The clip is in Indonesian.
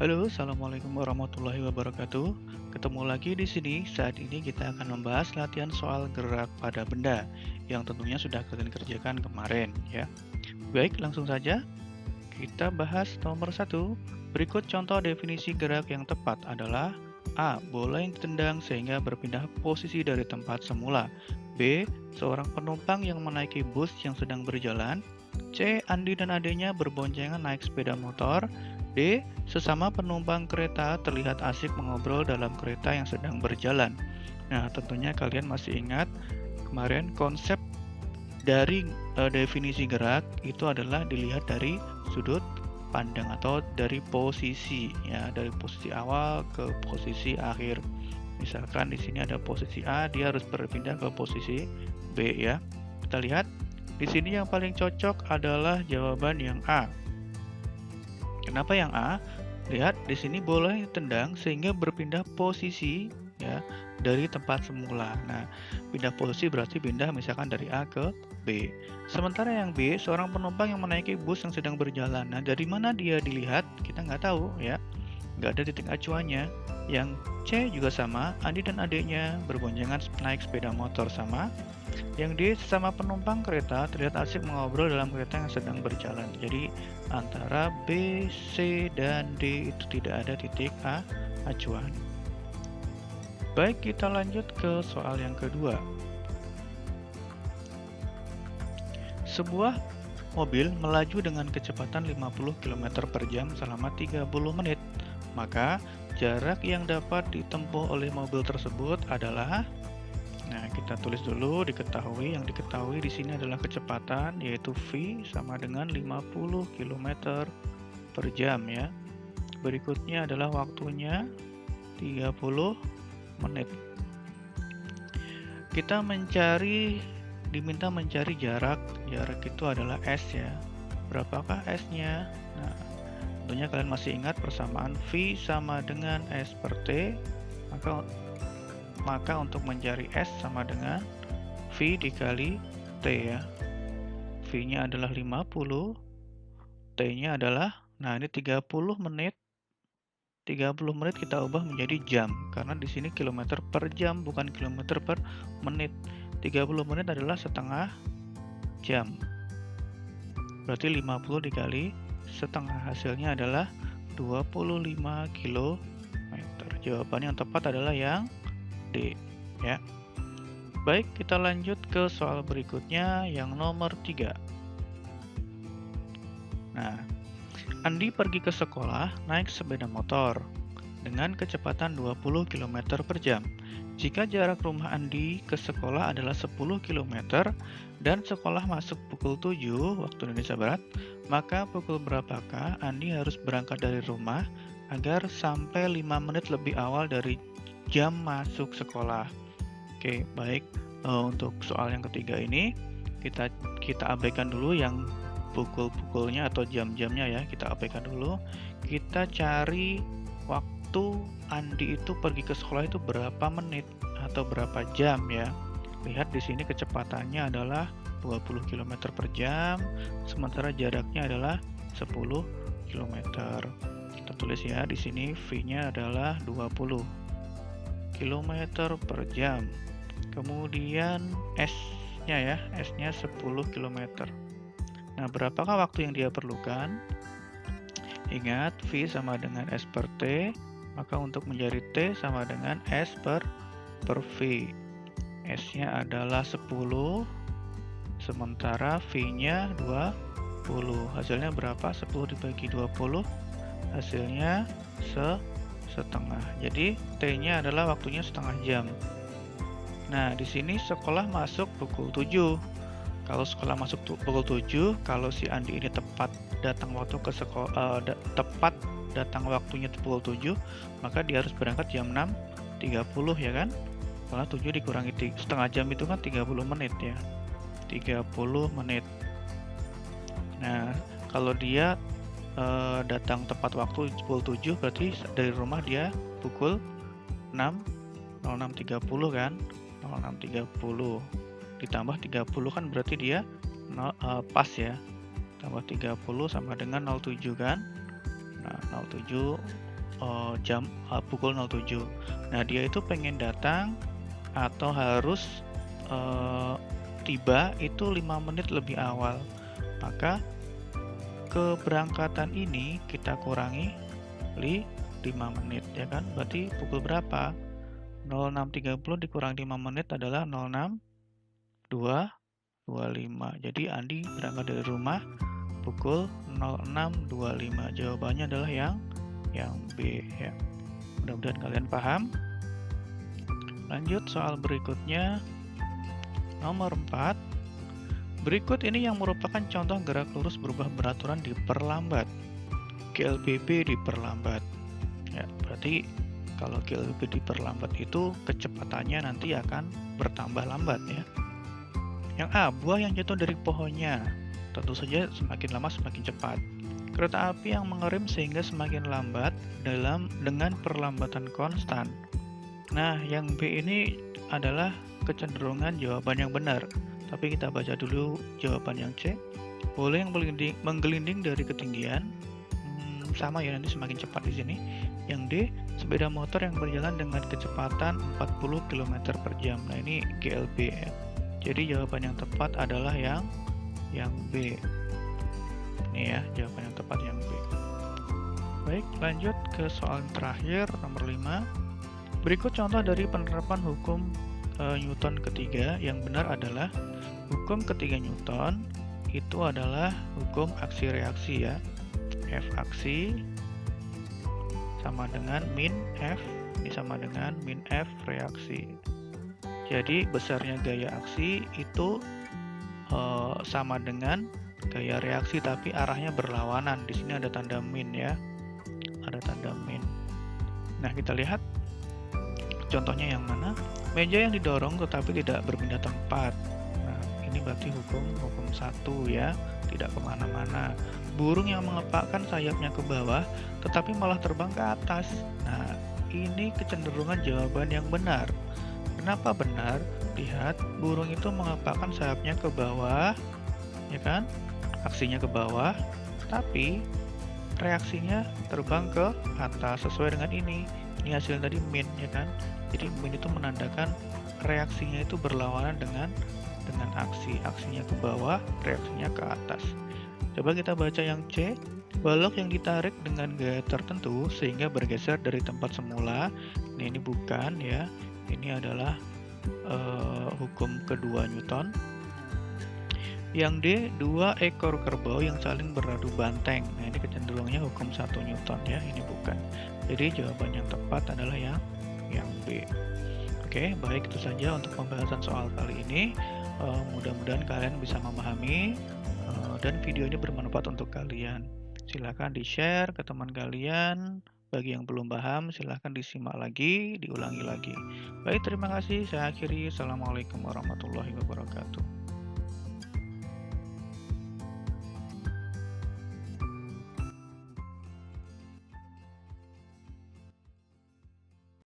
Halo, assalamualaikum warahmatullahi wabarakatuh. Ketemu lagi di sini. Saat ini kita akan membahas latihan soal gerak pada benda yang tentunya sudah kalian kerjakan kemarin, ya. Baik, langsung saja kita bahas nomor satu. Berikut contoh definisi gerak yang tepat adalah A. Bola yang ditendang sehingga berpindah posisi dari tempat semula. B. Seorang penumpang yang menaiki bus yang sedang berjalan. C. Andi dan adiknya berboncengan naik sepeda motor. D. Sesama penumpang kereta terlihat asik mengobrol dalam kereta yang sedang berjalan. Nah, tentunya kalian masih ingat kemarin konsep dari definisi gerak itu adalah dilihat dari sudut pandang atau dari posisi, ya, dari posisi awal ke posisi akhir. Misalkan di sini ada posisi A, dia harus berpindah ke posisi B, ya. Kita lihat di sini yang paling cocok adalah jawaban yang A. Kenapa yang A? Lihat di sini bola ditendang sehingga berpindah posisi, ya, dari tempat semula. Nah, pindah posisi berarti pindah misalkan dari A ke B. Sementara yang B, seorang penumpang yang menaiki bus yang sedang berjalan. Nah, dari mana dia dilihat? Kita nggak tahu, ya. Nggak ada titik acuannya. Yang C juga sama, Andi dan adiknya berboncengan naik sepeda motor sama. Yang D, sesama penumpang kereta terlihat asik mengobrol dalam kereta yang sedang berjalan. Jadi antara B, C, dan D itu tidak ada titik acuan. Baik, kita lanjut ke soal yang kedua. Sebuah mobil melaju dengan kecepatan 50 km per jam selama 30 menit. Maka jarak yang dapat ditempuh oleh mobil tersebut adalah, nah, kita tulis dulu diketahui. Yang diketahui di sini adalah kecepatan, yaitu V sama dengan 50 km per jam, ya. Berikutnya adalah waktunya 30 menit. Kita diminta mencari jarak. Jarak itu adalah S, ya. Berapakah S-nya? Nah, tentunya kalian masih ingat persamaan V sama dengan S per T. Maka untuk mencari S sama dengan V dikali T, ya. V-nya adalah 50, T-nya adalah, nah, ini 30 menit. 30 menit kita ubah menjadi jam, karena di sini kilometer per jam bukan kilometer per menit. 30 menit adalah setengah jam. Berarti 50 dikali setengah, hasilnya adalah 25 kilometer. Jawaban yang tepat adalah yang D, ya. Baik, kita lanjut ke soal berikutnya yang nomor 3. Nah, Andi pergi ke sekolah naik sepeda motor dengan kecepatan 20 km per jam. Jika jarak rumah Andi ke sekolah adalah 10 km dan sekolah masuk pukul 7 waktu Indonesia Barat, maka pukul berapakah Andi harus berangkat dari rumah agar sampai 5 menit lebih awal dari jam masuk sekolah? Oke, baik. Untuk soal yang ketiga ini kita abaikan dulu yang pukul-pukulnya atau jam-jamnya, ya. Kita abaikan dulu. Kita cari waktu Andi itu pergi ke sekolah itu berapa menit atau berapa jam, ya. Lihat di sini kecepatannya adalah 20 km per jam, sementara jaraknya adalah 10 km. Kita tulis, ya, di sini V-nya adalah 20 km per jam. Kemudian S-nya, ya, S-nya 10 km. Nah, berapakah waktu yang dia perlukan? Ingat, V sama dengan S per T, maka untuk mencari T sama dengan S per V. S-nya adalah 10, sementara V-nya 20. Hasilnya berapa? 10 dibagi 20, hasilnya setengah. Jadi, T-nya adalah waktunya setengah jam. Nah, di sini sekolah masuk pukul 7. Kalau sekolah masuk pukul 7, kalau si Andi ini tepat datang waktu ke sekolah, tepat datang waktunya pukul 7, maka dia harus berangkat jam 6.30, ya kan? Karena 7 dikurangi setengah jam itu kan 30 menit, ya. 30 menit. Nah, kalau dia datang tepat waktu pukul 7, berarti dari rumah dia pukul 06.30, kan? 06.30 ditambah 30 kan berarti dia pas, ya. Tambah 30 sama dengan 07, kan. Nah, 07 pukul 07. Nah, dia itu pengen datang atau harus eh, tiba itu 5 menit lebih awal. Maka keberangkatan ini kita kurangi 5 menit, ya kan? Berarti pukul berapa? 06.30 dikurang 5 menit adalah 06.25. Jadi Andi berangkat dari rumah pukul 06.25. Jawabannya adalah yang B ya. Mudah-mudahan kalian paham. Lanjut soal berikutnya, nomor 4. Berikut ini yang merupakan contoh gerak lurus berubah beraturan diperlambat. GLBB diperlambat. Ya, berarti kalau GLBB diperlambat itu kecepatannya nanti akan bertambah lambat ya. Yang A, buah yang jatuh dari pohonnya. Tentu saja semakin lama semakin cepat. Kereta api yang mengerem sehingga semakin lambat dengan perlambatan konstan. Nah, yang B ini adalah kecenderungan jawaban yang benar. Tapi kita baca dulu jawaban yang C. Boleh yang menggelinding dari ketinggian. Sama ya, nanti semakin cepat di sini. Yang D, sepeda motor yang berjalan dengan kecepatan 40 km per jam. Nah, ini GLB ya. Jadi jawaban yang tepat adalah yang B. Ini ya, jawaban yang tepat yang B. Baik, lanjut ke soal terakhir, nomor 5. Berikut contoh dari penerapan hukum Newton ketiga. Yang benar adalah hukum ketiga Newton itu adalah hukum aksi-reaksi ya. F aksi sama dengan min F, ini sama dengan min F reaksi. Jadi besarnya gaya aksi itu sama dengan gaya reaksi, tapi arahnya berlawanan. Di sini ada tanda min ya, ada tanda min. Nah, kita lihat contohnya yang mana? Meja yang didorong tetapi tidak berpindah tempat. Nah, ini berarti hukum 1 ya, tidak kemana-mana. Burung yang mengepakkan sayapnya ke bawah tetapi malah terbang ke atas. Nah, ini kecenderungan jawaban yang benar. Kenapa benar? Lihat, burung itu mengepakkan sayapnya ke bawah, ya kan? Aksinya ke bawah, tapi reaksinya terbang ke atas sesuai dengan ini. Ini hasil tadi min, ya kan? Jadi min itu menandakan reaksinya itu berlawanan dengan aksinya ke bawah, reaksinya ke atas. Coba kita baca yang C. Balok yang ditarik dengan gaya tertentu sehingga bergeser dari tempat semula. Ini bukan ya. Ini adalah hukum kedua Newton. Yang D, 2 ekor kerbau yang saling beradu banteng. Nah, ini kecenderungannya hukum 1 Newton ya. Ini bukan. Jadi jawaban yang tepat adalah yang B. Oke, baik, itu saja untuk pembahasan soal kali ini. Mudah-mudahan kalian bisa memahami dan video ini bermanfaat untuk kalian. Silahkan di-share ke teman kalian. Bagi yang belum paham, silahkan disimak lagi, diulangi lagi. Baik, terima kasih. Saya akhiri. Assalamualaikum warahmatullahi wabarakatuh.